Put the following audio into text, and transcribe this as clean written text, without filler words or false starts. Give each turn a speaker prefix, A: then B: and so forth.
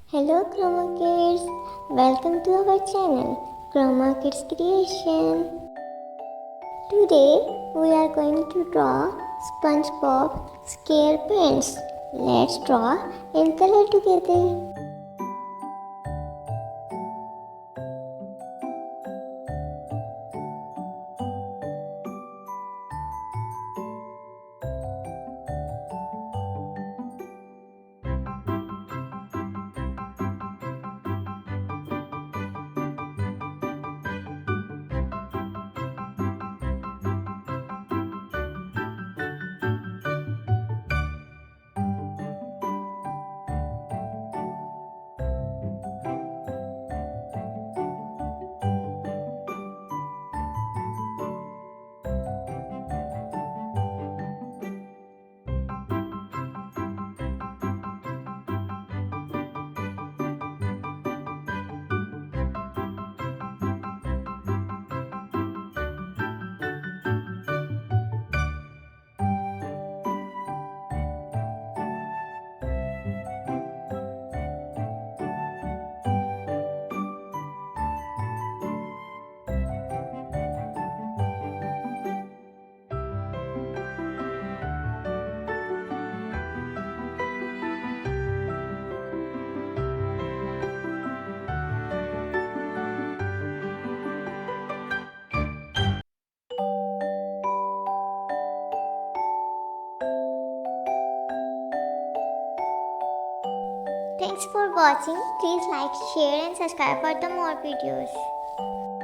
A: Hello Chroma Kids, welcome to our channel Chroma Kids Creation. Today we are going to draw SpongeBob SquarePants. Let's draw in color together. Thanks for watching. Please like, share and subscribe for the more videos.